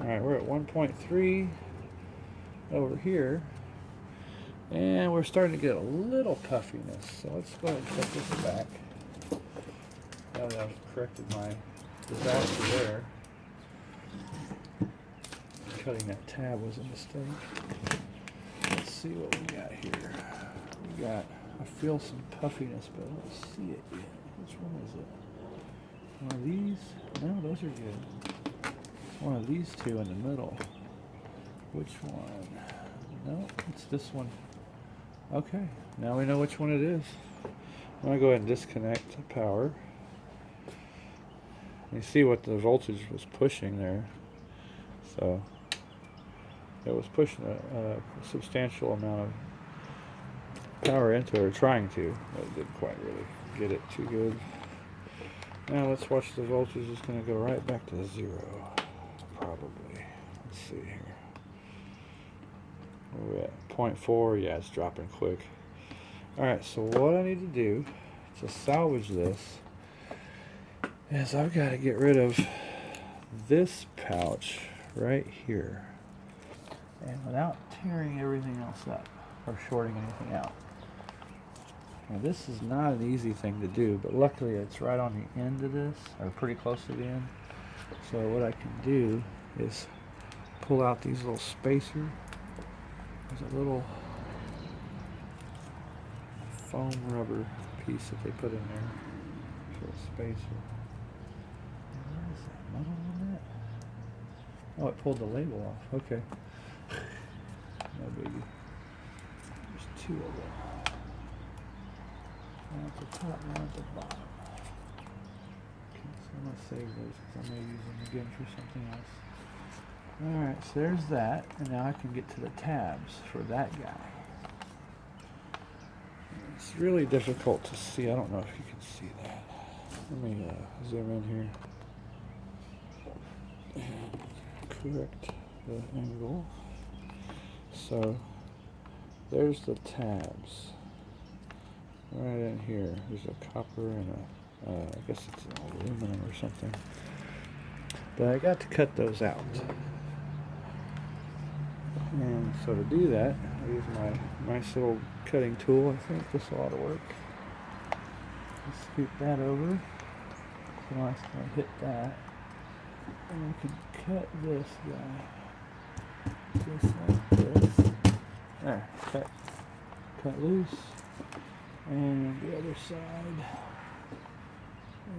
Alright, we're at 1.3 over here. And we're starting to get a little puffiness. So let's go ahead and cut this back. Now that I've corrected my disaster there. Cutting that tab was a mistake. Let's see what we got here. We got, I feel some puffiness, but I don't see it yet. Which one is it? One of these? No, those are good. It's one of these two in the middle. Which one? No, it's this one. Okay, now we know which one it is. I'm going to go ahead and disconnect the power. You see what the voltage was pushing there. So it was pushing a substantial amount of power into it, or trying to, but it didn't quite really get it too good. Now let's watch the voltage. It's going to go right back to 0, probably. Let's see here. We're at 0.4. Yeah, it's dropping quick. Alright, so what I need to do to salvage this is I've got to get rid of this pouch right here. And without tearing everything else up or shorting anything out. Now this is not an easy thing to do, but luckily it's right on the end of this, or pretty close to the end. So what I can do is pull out these little spacers. There's a little foam rubber piece that they put in there for a spacer. Where is that metal on that? Oh, it pulled the label off. Okay. No biggie. There's 2 of them. One at the top, one at the bottom. Okay, so I'm going to save those because I may use them again for something else. Alright, so there's that, and now I can get to the tabs for that guy. It's really difficult to see. I don't know if you can see that. Let me zoom in here and correct the angle. So there's the tabs right in here. There's a copper and I guess it's an aluminum or something, but I got to cut those out. And so to do that, I use my nice little cutting tool. I think this ought to work. Let's scoot that over. So now it's going to hit that. And we can cut this guy just like this. There, cut loose. And the other side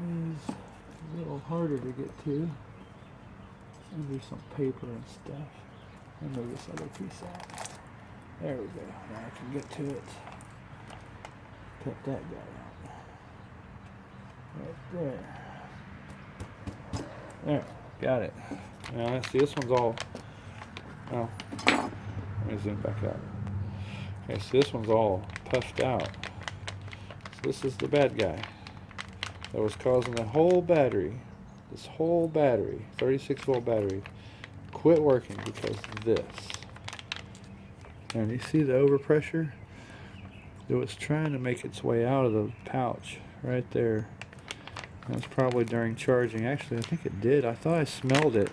is a little harder to get to. It's under some paper and stuff. And move this other piece out. There we go. Now I can get to it. Cut that guy out. Right there. There. Got it. Now let's see, this one's all... Oh. Let me zoom back out. Okay, so this one's all puffed out. So this is the bad guy. That was causing the whole battery, this whole battery, 36 volt battery, quit working because of this. And you see the overpressure? It was trying to make its way out of the pouch right there. That was probably during charging. Actually, I think it did. I thought I smelled it.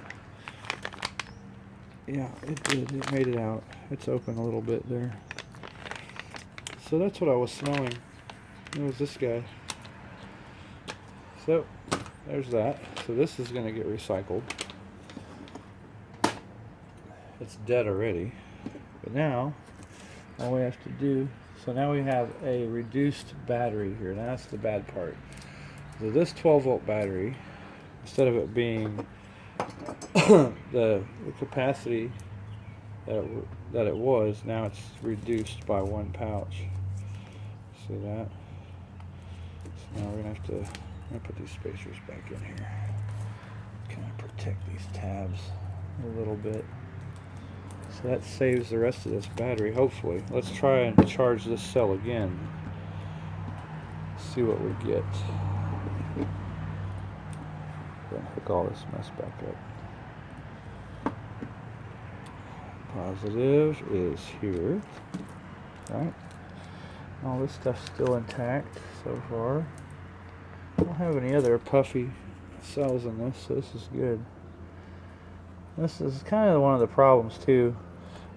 Yeah, it did. It made it out. It's open a little bit there. So that's what I was smelling. It was this guy. So there's that. So this is going to get recycled. It's dead already, but now all we have to do, so now we have a reduced battery here. Now that's the bad part. So this 12 volt battery, instead of it being the capacity that it was, now it's reduced by 1 pouch. See that? So now we're gonna have to put these spacers back in here. Kind of protect these tabs a little bit. So that saves the rest of this battery, hopefully. Let's try and charge this cell again. See what we get. Then hook all this mess back up. Positive is here. Right? All this stuff's still intact so far. I don't have any other puffy cells in this, so this is good. This is kind of one of the problems too.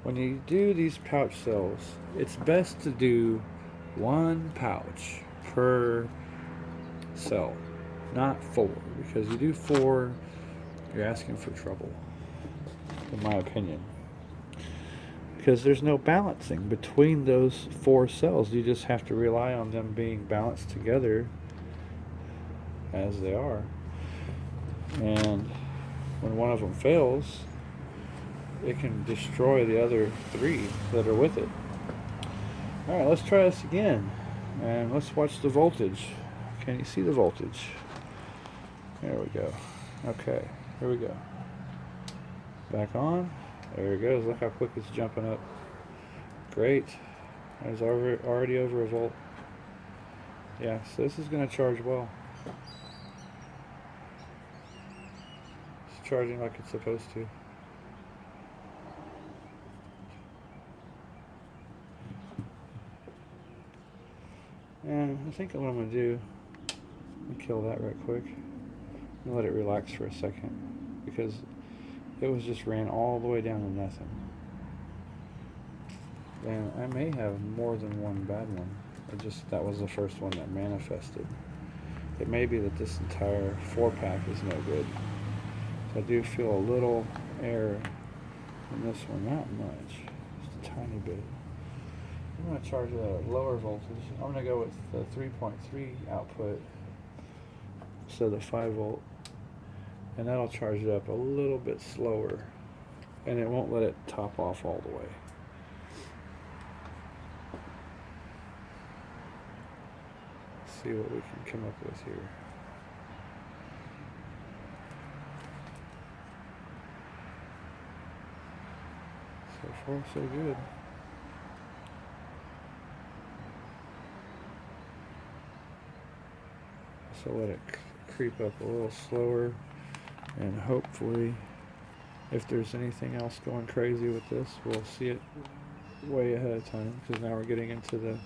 When you do these pouch cells, it's best to do one pouch per cell, not 4, because you do 4, you're asking for trouble, in my opinion. Because there's no balancing between those 4 cells. You just have to rely on them being balanced together as they are. And when one of them fails, it can destroy the other 3 that are with it. Alright, let's try this again. And let's watch the voltage. Can you see the voltage? There we go. Okay, here we go. Back on. There it goes. Look how quick it's jumping up. Great. There's already over a volt. Yeah, so this is going to charge well. It's charging like it's supposed to. And I think what I'm going to do, let me kill that right quick and let it relax for a second, because it was just ran all the way down to nothing. And I may have more than one bad one. That was the first one that manifested. It may be that this entire 4-pack is no good. So I do feel a little error in this one, not much, just a tiny bit. I'm going to charge it at a lower voltage. I'm going to go with the 3.3 output instead of the 5 volt. And that'll charge it up a little bit slower. And it won't let it top off all the way. Let's see what we can come up with here. So far, so good. So let it creep up a little slower, and hopefully, if there's anything else going crazy with this, we'll see it way ahead of time, because now we're getting into the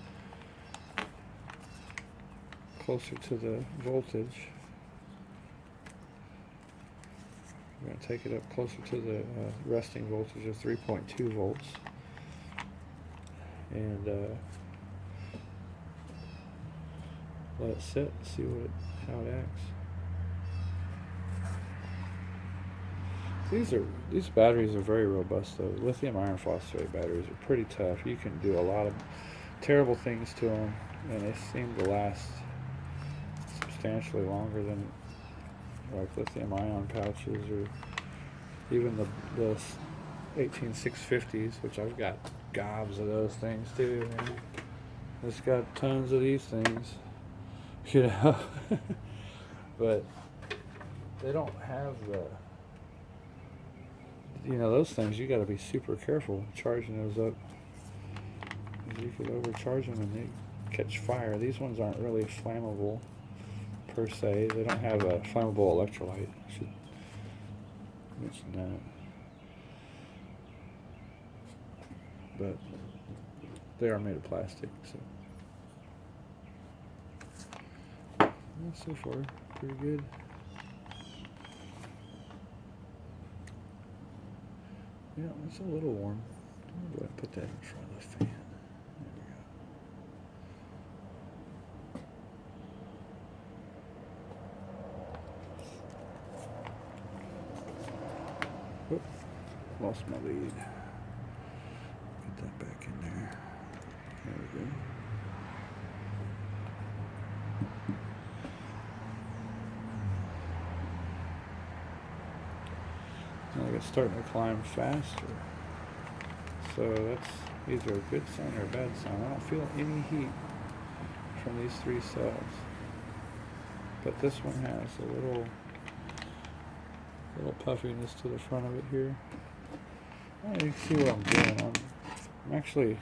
closer to the voltage. We're going to take it up closer to the resting voltage of 3.2 volts, and let it sit, see how it acts. These batteries are very robust though. Lithium iron phosphate batteries are pretty tough. You can do a lot of terrible things to them, and they seem to last substantially longer than like lithium ion pouches, or even the 18650s, which I've got gobs of those things too. Man. It's got tons of these things, you know. But they don't have those things. You got to be super careful charging those up. You could overcharge them and they catch fire. These ones aren't really flammable per se. They don't have a flammable electrolyte. I should mention that. But they are made of plastic, so so far pretty good. Yeah, it's a little warm. I'm going to put that in front of the fan. There we go. Oop, lost my lead. Get that back in there. There we go. Now it's starting to climb faster. So that's either a good sign or a bad sign. I don't feel any heat from these 3 cells. But this one has a little puffiness to the front of it here. You can see what I'm doing. I'm actually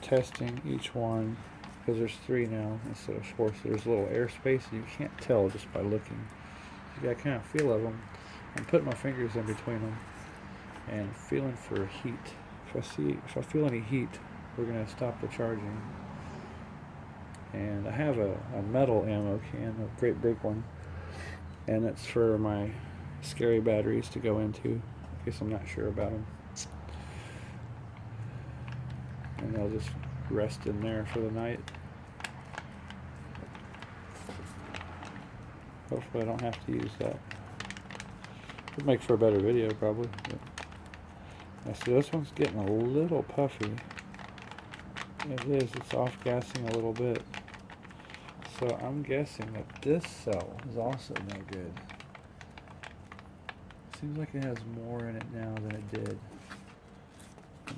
testing each one, because there's 3 now instead of 4, so there's a little airspace, and you can't tell just by looking. You got kind of feel of them. I'm putting my fingers in between them and feeling for heat. If I feel any heat, we're going to stop the charging. And I have a metal ammo can, a great big one, and it's for my scary batteries to go into. in case I'm not sure about them. And they'll just rest in there for the night. Hopefully I don't have to use that. It'd make for a better video probably. But I see this one's getting a little puffy. It is, it's off gassing a little bit. So I'm guessing that this cell is also no good. Seems like it has more in it now than it did.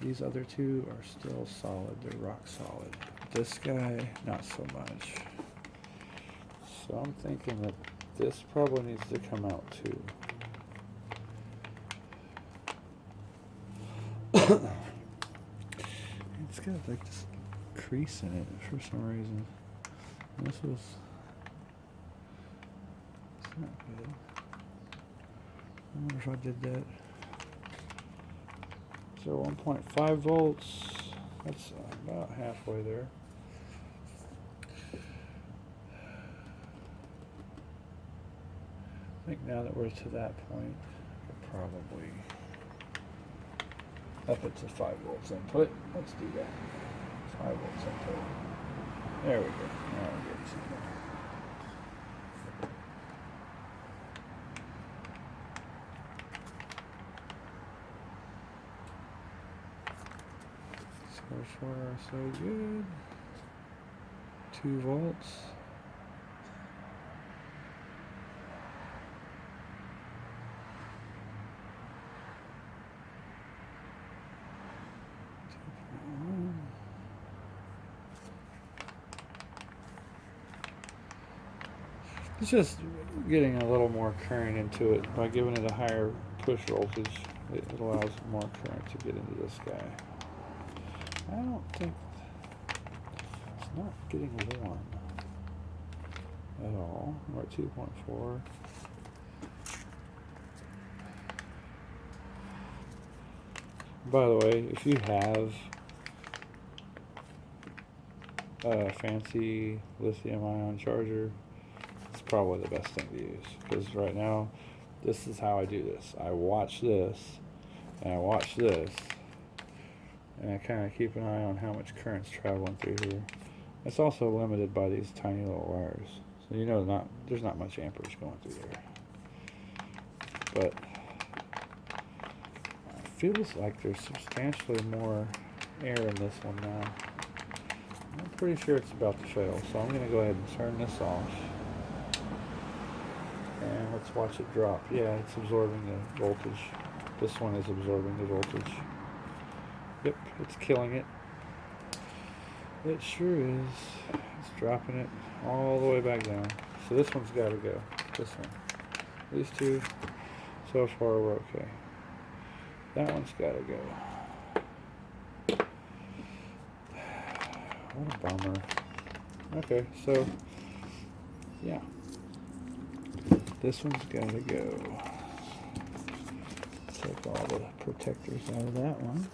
These other two are still solid, they're rock solid. This guy, not so much. So I'm thinking that this probably needs to come out too. It's got like this crease in it for some reason. This was, it's not good. I wonder if I did that. So 1.5 volts, that's about halfway there. I think now that we're to that point, we'll probably up it to 5 volts input. Let's do that. 5 volts input. There we go. Now we're getting somewhere. So far, so good. 2 volts. It's just getting a little more current into it. By giving it a higher push voltage, it allows more current to get into this guy. I don't think it's not getting warm at all. We're at 2.4. By the way, if you have a fancy lithium-ion charger, it's probably the best thing to use, because right now this is how I do this. I watch this and I watch this, and I kind of keep an eye on how much current's traveling through here. It's also limited by these tiny little wires, so you know there's not much amperage going through there. But it feels like there's substantially more air in this one now. I'm pretty sure it's about to fail, so I'm going to go ahead and turn this off. And let's watch it drop. Yeah, it's absorbing the voltage. This one is absorbing the voltage. Yep, it's killing it. It sure is. It's dropping it all the way back down. So this one's got to go. This one. These two, so far we're okay. That one's got to go. What a bummer. Okay, so, yeah. This one's got to go. Take all the protectors out of that one.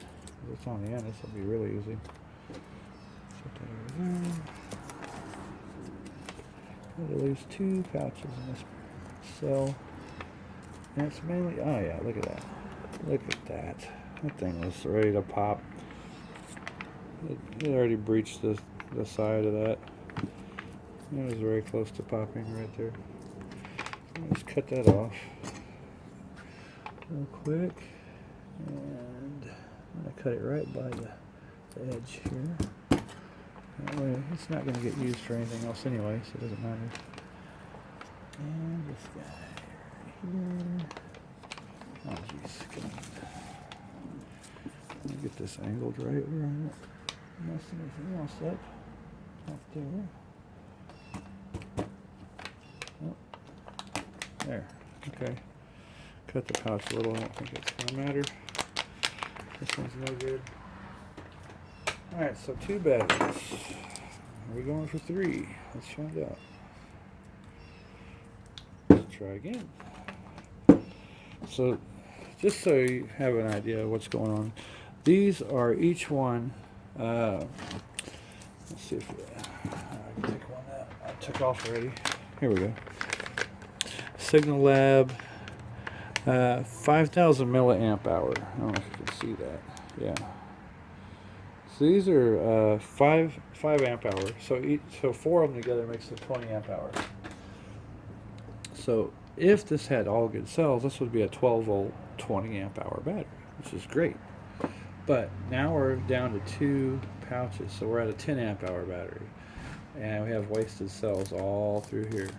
If it's on the end, this will be really easy. Set that over there. Got to lose 2 pouches in this cell. And it's mainly, oh yeah, look at that. Look at that. That thing was ready to pop. It already breached the side of that. It was very close to popping right there. Let's cut that off real quick, and I'm going to cut it right by the edge here. That way it's not going to get used for anything else anyway, so it doesn't matter. And this guy right here. Oh jeez, come on. Let me get this angled right where I'm not messing anything else up. Up there. There, okay. Cut the pouch a little, I don't think it's gonna matter. This one's no good. Alright, so 2 batteries. Are we going for 3? Let's find out. Let's try again. So, just so you have an idea of what's going on, these are each one, let's see if I can take one that I took off already. Here we go. Signal Lab 5,000 milliamp hour. I don't know if you can see that. Yeah. So these are 5 amp hour. So 4 of them together makes a 20 amp hour. So if this had all good cells, this would be a 12 volt, 20 amp hour battery, which is great. But now we're down to 2 pouches, so we're at a 10 amp hour battery, and we have wasted cells all through here.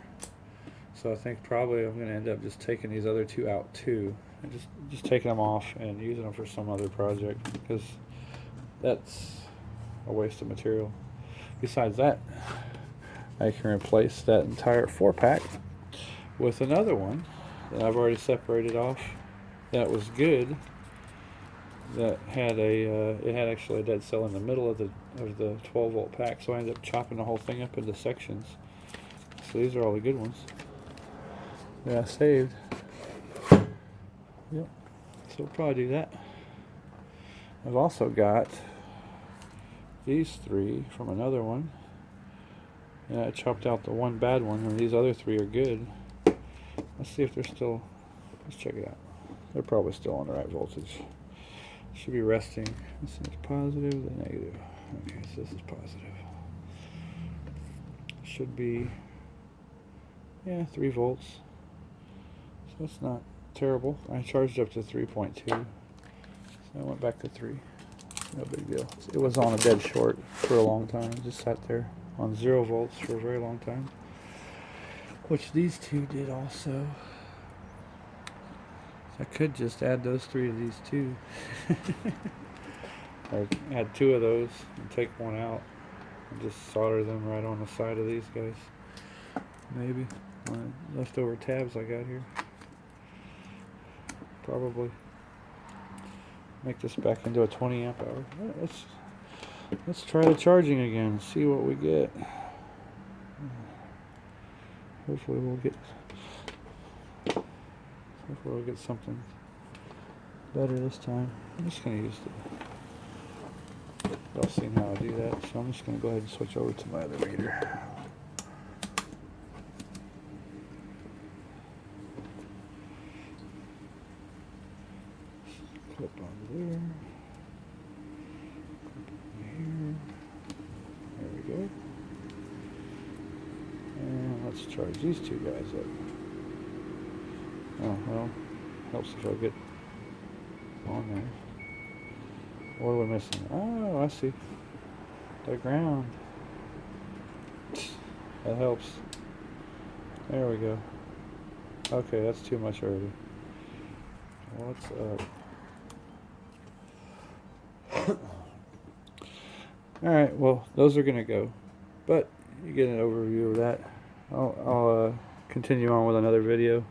So I think probably I'm going to end up just taking these other 2 out too, and just taking them off and using them for some other project, because that's a waste of material. Besides that, I can replace that entire 4-pack with another one that I've already separated off that was good, that had it had actually a dead cell in the middle of the 12 volt pack, so I ended up chopping the whole thing up into sections. So these are all the good ones that I saved. Yep. So we'll probably do that. I've also got these 3 from another one, and I chopped out the one bad one, and these other 3 are good. Let's see if they're still, let's check it out. They're probably still on the right voltage. Should be resting. This is positive, the negative. Okay, so this is positive. Should be, yeah, 3 volts. So that's not terrible. I charged up to 3.2. So I went back to 3. No big deal. It was on a dead short for a long time. It just sat there on 0 volts for a very long time, which these 2 did also. I could just add those 3 to these 2. Or add 2 of those and take one out and just solder them right on the side of these guys. Maybe. Leftover tabs I got here. Probably. Make this back into a 20 amp hour. Let's try the charging again, see what we get. Hopefully we'll get something better this time. I'm just going to use I've seen how I do that, so I'm just going to go ahead and switch over to my other meter. Clip on there. Clip on here. There we go. And let's charge these 2 guys up. Oh, well, helps if I get on there. What are we missing? Oh, I see. The ground. That helps. There we go. Okay, that's too much already. What's up? Alright, well, those are going to go. But you get an overview of that. I'll continue on with another video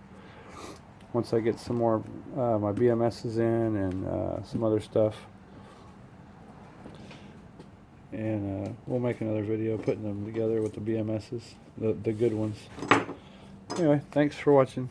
once I get some more my BMSs in and some other stuff. And we'll make another video putting them together with the BMSs, the good ones. Anyway, thanks for watching.